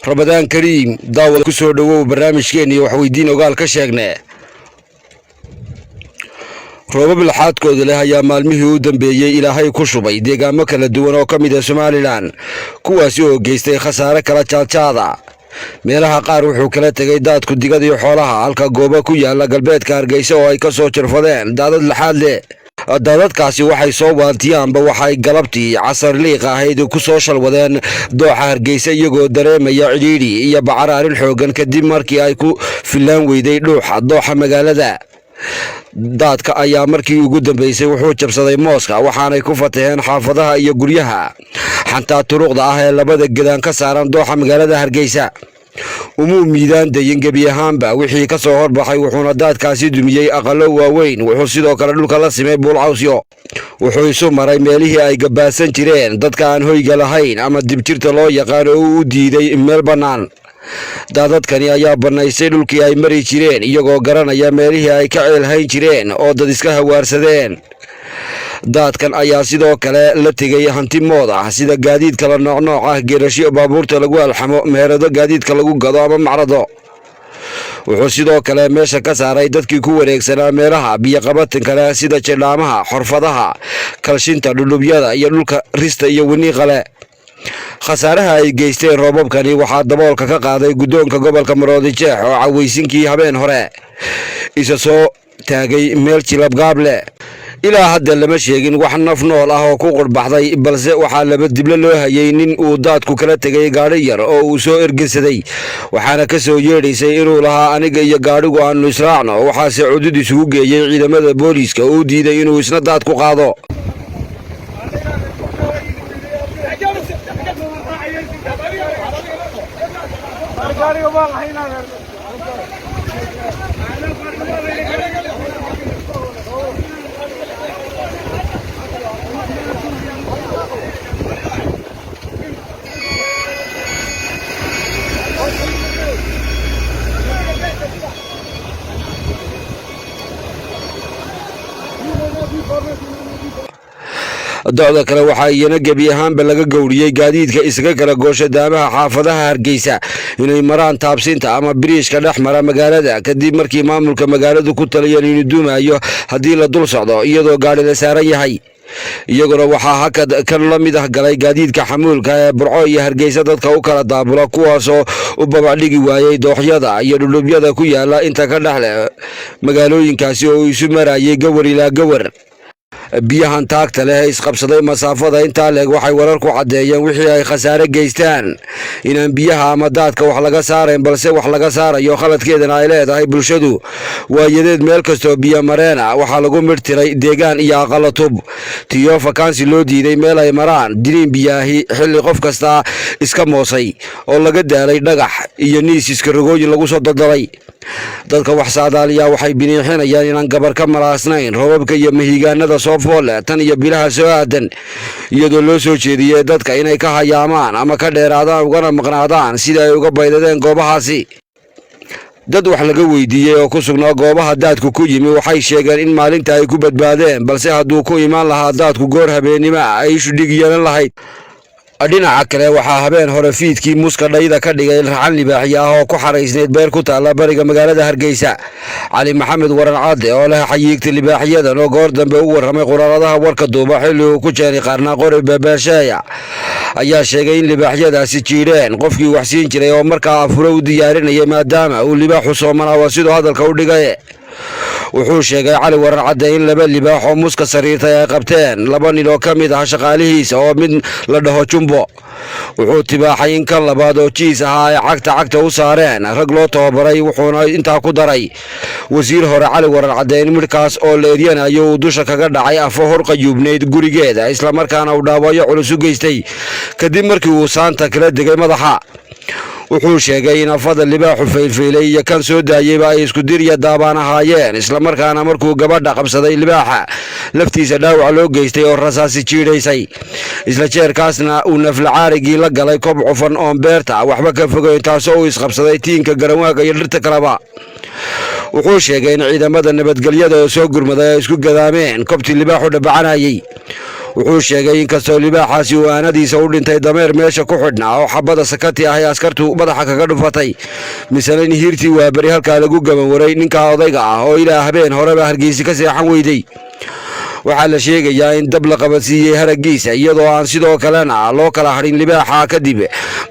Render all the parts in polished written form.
رمضان كريم داود كسو دغو barnaamijkeena wax weydiin ogaal ka sheegnay roobab laxaadkooda leh ayaa maalmihii u dambeeyay ilaahay ku shubay deegaamo kala duwan oo kamid ah Soomaaliland kuwaas oo geystay khasaare kala jaaljaada meelaha qaar wuxuu kala tagay daadku digada iyo xoolaha halka goobo ku yaala galbeedka Hargeysa oo ay ka soo jirfadeen daadad laxaad leh daadadkaasi waxay soo waantiyaanba waxay galabtii casar liiq ahayd ku soo shalwadeen dooxa Hargeysa iyagoo dareemaya cidhiidhi iyo bacaraarin xoogan kadib markii ay ku filaan weyday dooxa magaalada daadka ayaa markii ugu dambeysay wuxuu jabsaday mooska waxaanay ku fataheen xaafadaha iyo guryaha xanta turuqda ah ee labada gedaan ka saaran dooxa magaalada Hargeysa miidaan dayin gabi ahaanba wixii ka soo horbaxay wuxuuna daadkaasi dumiyay aqalo waaweyn wuxuu sidoo kale dhulka la simay buulcawsyo wuxuu isu maray meelihii ay gabaasan jireen dadka aan hoyga lahayn ama dibjirta loo yaqaan oo u diiday meel bannaan daadadkani ayaa banaysay dhulkii ay mari jireen iyagoo garanaya meelihii ay ka ceelhayn jireen oo dad iska hawaarsadeen daadkan ayaa sidoo kale la tegay hanti mood ah sida gaadiid kala nooc ah geerasho baabuurta lagu alxamo meherado gaadiidka lagu gado ama macrado wuxuu sidoo kale meesha ka saaray dadkii ku wareegsanaa meelaha biyo qabatin kale sida jidhaamaha xorfadaha kalshinta dhulubyada iyo dhulka rista iyo winiiqale khasaaraha ay geysteen roobabkani waxaa daboolka ka qaaday gudoonka gobolka Maroodijeex oo cawaysinkii habeen hore isa soo taagay meel jilabgaable ilaa hadda lama sheegin wax naf nool ah oo ku qurbaxday balse waxaa laba diblo loo hayay nin uu daadku kala tagay gaari yar oo uu soo ergeysaday waxaana ka soo yeedhisay inuu lahaa aniga iyo gaarigu aanu israacno waxaase cudud isugu geeyay ciidamada booliiska oo diiday inuu isna daad ku qaado dooda kale waxa iyana gabi ahaanba laga gowriyay gaadiidka isaga kala goosha daamaha xaafadaha Hargeysa inay maraan taabsinta ama biriishka dhexmara magaalada kadib markii maamulka magaaladu ku taliyeen inuu duumayo hadii la dul socdo iyadoo gaari la saaran yahay iyaguna waxaa hakad kan la mid ah galay gaadiidka xamuulka ee Burco iyo Hargeysa dadka u kala daabula kuwaasoo u babacdhigi waayay dooxyada iyo dhulubyada ku yaala inta ka dhaxle magaalooyinkaasi oo isu marayay gawar ilaa gawar biyahan taagta leh isqabsaday masaafada inta leeg waxay warar ku cadeeyeen wixii ay khasaare geystaan inaan biyaha ama daadka wax laga saareen balse wax laga saarayo khaladkeedana ay leedahay bulshadu waayadeed meel kasto biyo mareena waxa lagu mirtiray deegaan iyo aqal tub tiyo vacancy loo diiday meel ay maraan diriin biyahi xilli qof kasta iska moosay oo laga daalay dhagax iyo niis iska rogooyin lagu soo dadalay dadka wax saadaaliya waxay biniixinayaan inaan gabar ka malaasnayn roobabka iyo mahigaanada soo fool tan iyo bilaha soo aadan iyadoo loo soo jeediyay dadka inay ka hayaamaan ama ka dheeraadaan ugana maqnaadaan sida ay uga baydadeen goobahaasi dad wax laga weydiiyay oo ku sugnaa goobaha daadku ku yimi waxay sheegeen in maalinta ay ku badbaadeen balse hadduu ku imaan lahaa daadku goor habeenimo ay ishu dhig yeelan lahayd dhinaca kale waxaa habeen hore fiidkii muska dhayda ka dhigay raxan libaaxyo ah oo ku xaraysneed beer ku taala bariga magaalada Hargeysa cali maxamed waran caade oo leh xayiigta libaaxyadan oo goor dambe u waramay quraaradaha warka duuba xilli uu ku jeeray qarna qori babaashaaya ayaa sheegay in libaaxyadaasi jiireen qofkii wax siin jiray oo markaa afuro u diyaarinayay maadaama uu libaaxu Soomaaliya sidoo hadalka u dhigay wuxuu sheegay cali waran caade in laba libaax oo muska sariirtay ay qabteen laba nin oo kamid ah shaqaalihiisa oo mid la dhaho jumbo wuxuu tibaaxay in kan labaad oo jiis ah ay cagta u saareen rag loo tababaray wuxuuna intaa ku daray wasiir hore cali waran caade in midkaas oo leedyanayo uu dusha kaga dhacay afo hor qayubneyd gurigeeda isla markaana uu dhaawayo culus u geystay kadib markii uu saanta kala degay madaxa wuxuu sheegay in afada libaaxu faylfaylay iyo kan soo daayayba ay isku dir iyo daabaan ahaayeen isla markaana markuu gabadha qabsaday libaaxa laftiisa dhaawac loo geystay oo rasaasi jiidaysay isla jeerkaasna uu naflacaarigii la galay kob cufan oo beerta waxba ka fogeyn taasoo uu isqabsaday tiinka garanwaaga iyo dhirta kaleba wuxuu sheegay in ciidamada nabadgelyada oo soo gurmaday ay isku gadaameen kobtii libaaxu dhabacanayay wuxuu sheegay in kastoo libaaxaasi uu aanadiisa u dhintay dameer meesha ku xidhnaa oo xabada sakati ah ay askartu madaxa kaga dhufatay misena in hiirtii waa beri halkaa lagu gaban waray ninkaa odayga ah oo ilaa habeen horeba Hargeysa ka seexan weyday. waxaa la sheegayaa in dab la qabadsiiyey haraggiisa iyadoo aan sidoo kalena loo kala hadhin libaaxa kadib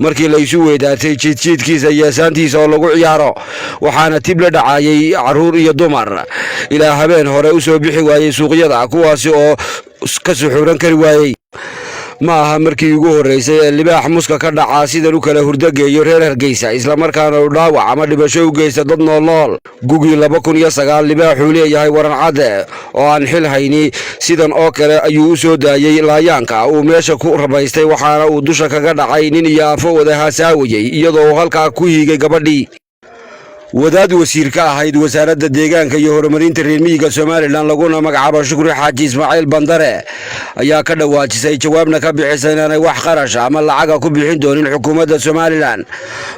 markii la isu weydaartay jiidkiisa iyo saantiisa oo lagu ciyaaro, waxaana tib la dhacayay caruur iyo dumar ilaa habeen hore u soo bixi waayey suuqyada, kuwaasi oo ka suxuuran kari waayey. ma aha markii ugu horeysay ee libaax muska ka dhaca sidan u kala hurdageeyo reer Hargeysa islamarkaana uu dhaawac ama dhibasho u geysta dad nool. gugii 2009 libaaxuu leeyahay waran cadde oo aan xil hayni sidan oo kale ayuu u soo daayay laayaanka uu meesha ku rabaystay, waxaana uu dusha kaga dhacay nin iyo afo wada haasaawayay iyadoo uu halkaa ku hiigay gabadhii. wadaad wasiir ka ahayd wasaaradda deegaanka iyo horumarinta reer miyiga Somaliland laguna magacaabo Shukri Xaaji Ismaaciil Bandare ayaa ka dhawaajisay jawaabna ka bixisay inay wax qarash ama lacag ku bixin doonin xukuumadda Somaliland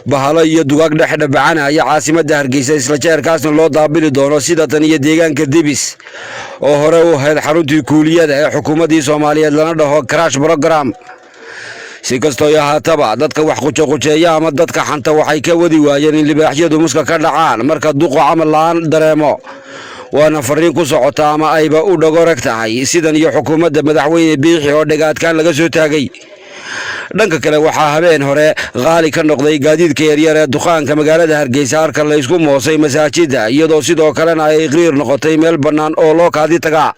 bahalo iyo dugaag dhex dhabacanaya caasimadda Hargeysa isla jeerkaasna loo daabili doono sida tan iyo deegaanka Dibis oo hore u ahayd xaruntii kuuliyada ee xukuumaddii Soomaaliyeed lana dhaho crash program. si kastoo yahaataba dadka wax qujeeya ama dadka xanta waxay ka wadi waayeen in libaaxyadu muska ka dhacaan marka duqo camal la'aan dareemo, waana fariin ku socota ama ayba u dhagorag tahay sidan iyo xukuumadda madaxweyne Biixi oo dhagaadkaan laga soo taagay. dhanka kale waxaa habeen hore qaali ka noqday gaadiidka yaryar ee duqaanka magaalada Hargeysa halka la isku moosay masaajida iyadoo sidoo kalena ay qiir noqotay meel bannaan oo loo kaadi tagaa.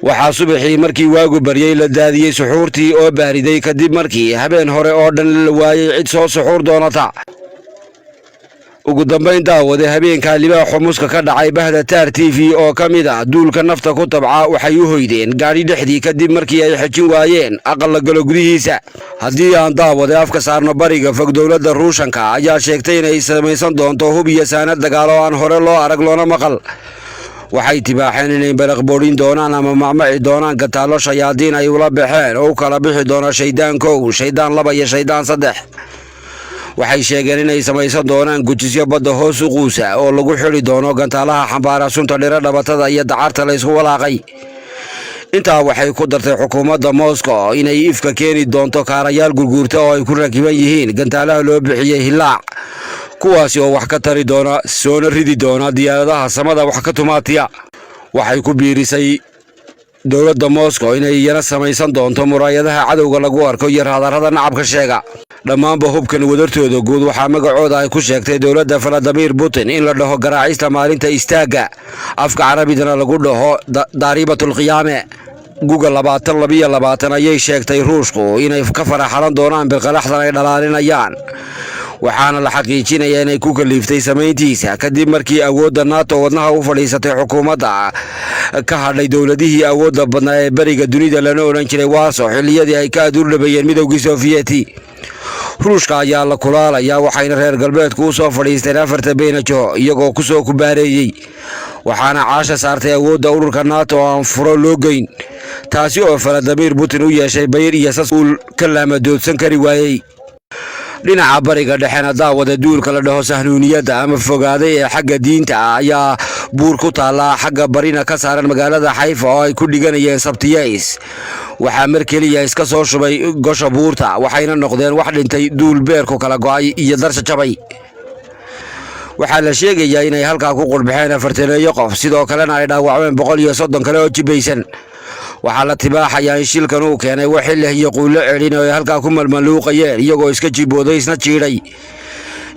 waxaa subaxii markii waagu baryay la daadiyey suxuurtii oo baariday kadib markii habeen hore oo dhan la waayay cid soo suxuur doonata. ugu dambayn daawade habeenka libaaxu muska ka dhacay bahda Taar TV oo ka mid ah duulka nafta ku tabca waxay u hoydeen gaari dhexdii kadib markii ay xajin waayeen aqal la galo gudihiisa. haddii aan daawade afka saarno bariga fog dowladda Ruushanka ayaa sheegtay inay samaysan doonto hub iyo saanad dagaal oo aan hore loo arag loona maqal. waxay tibaaxeen inay baraqboodin doonaan ama macmaci doonaan gataalo shayaadiin ay ula baxeen oo u kala bixi doona shaydaan 1, shaydaan 2 iyo shaydaan 3. waxay sheegeen inay samaysan doonaan gujisyo badda hoos u quusa oo lagu xidhi doono gantaalaha xambaara sunta dhira dhabatada iyo dacarta la isku walaaqay. intaa waxay ku dartay xukuumadda Moscow inay ifka keeni doonto kaarayaal gurguurta oo ay ku rakiban yihiin gantaalaha loo bixiyey hilaac, kuwaasi oo wax ka tari doona soona ridi doona diyaaradaha samada wax ka tumaatiya. waxay ku biirisay dowladda Moscow inay iyana samaysan doonto muraayadaha cadowga lagu arko iyo raadarada nacabka sheega. dhammaanba hubkan wadartooda guud waxaa magacooda ay ku sheegtay dowladda Vladimir Putin in la dhaho garaacista maalinta istaaga, afka carabidana lagu dhaho daaribatul qiyaame. guga 2022 ayay sheegtay Ruushku inay ka faraxalan doonaan bilqalaxdan ay dhalaalinayaan, waxaana la xaqiijinayaa inay ku kaliiftay samayntiisa kadib markii awoodda NATO wadnaha u fadhiisatay xukuumadda ka hadhay dowladihii awoodda badnaa ee bariga dunida lana oran jiray waaso xilliyadii ay ka aduurdhabeeyeen midowgii Sofiyeeti. ruushka ayaa la kulaalayaa waxayna reer galbeedku u soo fadhiisteen 4 beenajo iyagoo ku soo kubaareeyay, waxaana caasha saartay awoodda ururka NATO oo aan furo loo geyn, taasi oo Vladimir Putin u yeeshay bayr iyo sas uu ka laamadoodsan kari waayey. dhinaca bariga dhexena daawada duulka la dhaho sahnuuniyadda ama fogaaday ee xagga diinta ayaa buur ku taala xagga barina ka saaran magaalada Xayfa oo ay ku dhiganayeen Sabtiyays. waxaa mar keliya iska soo shubay gosha buurta, waxayna noqdeen wax dhintay duul beerku kala go'ay iyo darsha jabay. waxaa la sheegayaa inay halkaa ku qurbaxeen 40 qof, sidoo kalena ay dhaawacmeen 130 kale oo jibaysan. waxaa la tibaaxayaa in shilkan uu keenay wax xilli iyo quulo celin oo ay halkaa ku malmaluuqayeen iyagoo iska jibooday isna jiidhay.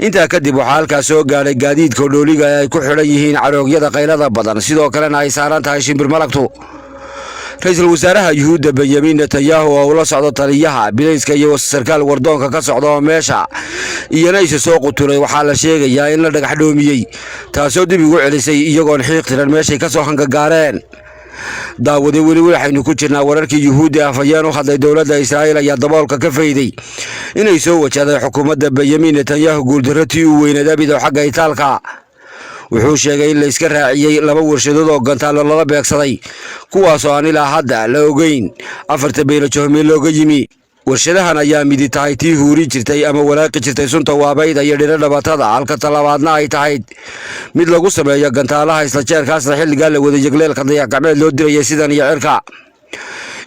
intaa kadib waxaa halkaa soo gaadhay gaadiidka dhooliga ay ku xidhan yihiin caroogyada qaylada badan, sidoo kalena ay saaran tahay shimbir malagtu. ra'iisul wasaaraha Yuhuudda Benjamin Netanyahu oo ula socdo taliyaha bilayska iyo sarkaal wardoonka ka socda oo meesha iyana isa soo qutulay, waxaa la sheegayaa in la dhagax dhoomiyey, taasoo dib ugu celisay iyagoon xiiq tiran meeshay ka soo hangagaareen. daawade weli waxaynu ku jirnaa wararkii Yuhuudda afayeen u hadlay dowladda Israa'iil ayaa daboolka ka fayday inay soo wajahday xukuumadda Benjamin Netanyahu guuldarratii u weynayd abida xagga itaalka. wuxuu sheegay in la iska raaciyey 2 warshadood oo gantaalo lala beegsaday, kuwaas oo aan ilaa hadda la ogeyn 4 beenajo meel looga yimi. warshadahan ayaa midi tahay tii huuri jirtay ama walaaqi jirtay sunta waabayda iyo dhira dhabatada, halka talabaadna ay tahay mid lagu sameeyo gantaalaha isla jeerkaasna xilligaa la wada jegleelka dayax gacmeed loo dirayay sidan iyo cirka.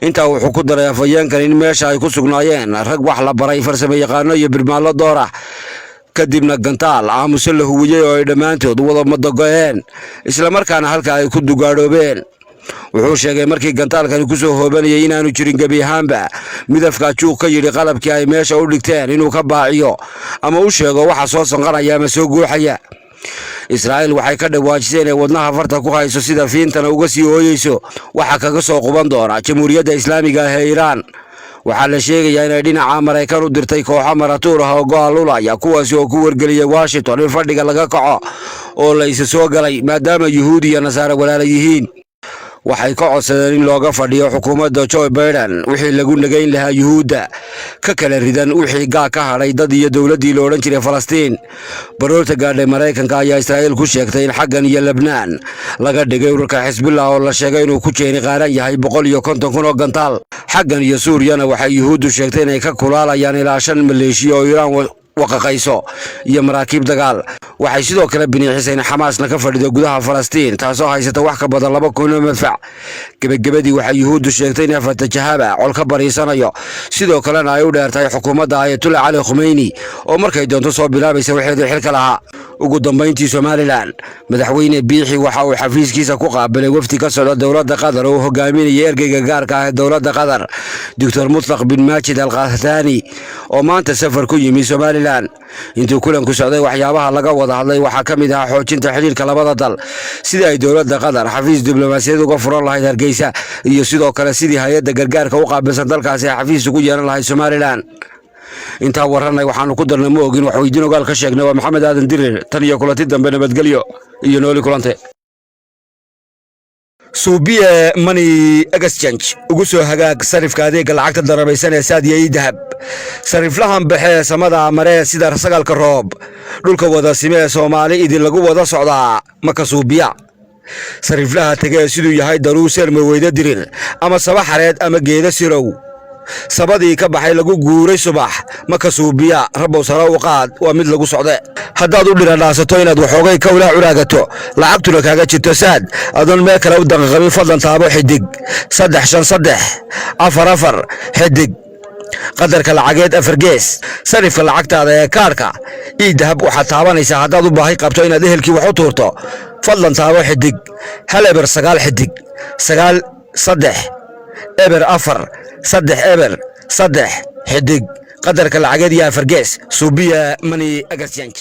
intaa wuxuu ku daray afhayeenkan in meesha ay ku sugnaayeen rag wax la baray farsamo yaqaano iyo birmaallo door ah kadibna gantaal aamuso la huwiyey oo ay dhammaantood wada madago'een isla markaana halka ay ku dugaadhoobeen. wuxuu sheegay markii gantaalkani ku soo hoobanayay inaanu jirin gebi ahaanba midafka juuq ka yidhi qalabkii ay meesha u dhigteen inuu ka baaciyo ama u sheego waxa soo sanqanaya ama soo guuxaya. Israa'iil waxay ka dhawaajisay inay wadnaha farta ku hayso sida fiintana uga sii hooyeyso waxa kaga soo quban doona Jamhuuriyadda Islaamiga ah ee Iiraan. waxaa la sheegayaa inay dhinaca Maraykan u dirtay kooxo maratuur ah oo go'aan lulaya kuwaasi oo ku wargeliyay Washington in fadhiga laga kaco oo la isa soo galay maadaama Yuhuudi iyo Nasaare walaala yihiin. waxay ka codsadeen in looga fadhiyo xukuumadda Joe Biden wixii lagu nagayn lahaa Yuhuudda ka kala ridan wixii gaa ka hadhay dad iyo dowladdii la odhan jiray Falastiin. baroorta gaadhay Maraykanka ayaa Israa'iil ku sheegtay in xaggan iyo Lebnaan laga dhigay ururka Xisbullah oo la sheegay inuu ku jeeni qaaran yahay 150,000 oo gantaal. xaggan iyo Suuriyana waxay Yuhuuddu sheegtay inay ka kulaalayaan ilaa 5 maleeshiya oo Iiraan waqaqayso iyo maraakiib dagaal. waxay sidoo kale biniixisay in Xamaasna ka fadhido gudaha Falastiin taasoo haysata wax ka badan 2,000 madfac. gabagabadii waxay Yuhuuddu sheegtay in Fatah col ka bariisanayo sidoo kalena ay u dheertay xukuumadda Ayatollah Ali Khamenei oo markay doonto soo bilaabaysa waxeedu xilka lahaa. ugu dambeyntii Somaliland madaxweyne Biixi waxa uu xafiiskiisa ku qaabilay wafdi ka socda dowladda Qatar oo hogaaminaya ergeyga gaarka ah ee dowladda Qatar Dr. Mutlaq bin Majid Al-Qahtani oo maanta safar ku yimi Somaliland. intuu kulanku socday waxyaabaha laga wada hadlay waxaa ka mid ah xoojinta xiriirka labada dal sidii ay dowladda Qatar xafiis diblomaasiyadeed uga furan lahayd Hargeysa iyo sidoo kale sidii hay'adda gargaarka u qaabilsan dalkaasi xafiis ugu yeelan lahayd Somaliland. intaa waranay waxaanu ku darnay ma ogin wax weydiin ogaal ka sheegnay waa Maxamed Aadan Dirir tan iyo kulanti dambe nabadgelyo iyo nooli kulante. suubiye money exchange ugu soo hagaag sarifka adeega lacagta darabaysan ee saadiyay dahab sariflahan baxee samada maree sida sagalka roob dhulka wada simee Soomaali idin lagu wada socdaa maka suubiya sariflaha tagay siduu yahay daruuseer ma weyda dirir ama sabaxareed ama geeda sirow sabadii ka baxay lagu guuray subax maka suubiya rabow sara u qaad waa mid lagu socde haddaad u dhiradhaasato inaad waxoogay ka wala curaagato lacagtuna kaaga jirto saad adoon meel kale u daqaqabin fadlan taabo xidig 353 44 xidig qadarka lacageed 4 gees sarifka lacagtaada ee kaarka dahab waxaad taabanaysaa haddaad u baahi qabto inaad ehelkii wax u tuurto fadlan taabo xidig 1 xidig 9 3 eber 4 3 eber 3 xidig qadarka lacageed iyo 4 gees suubiya money exchange.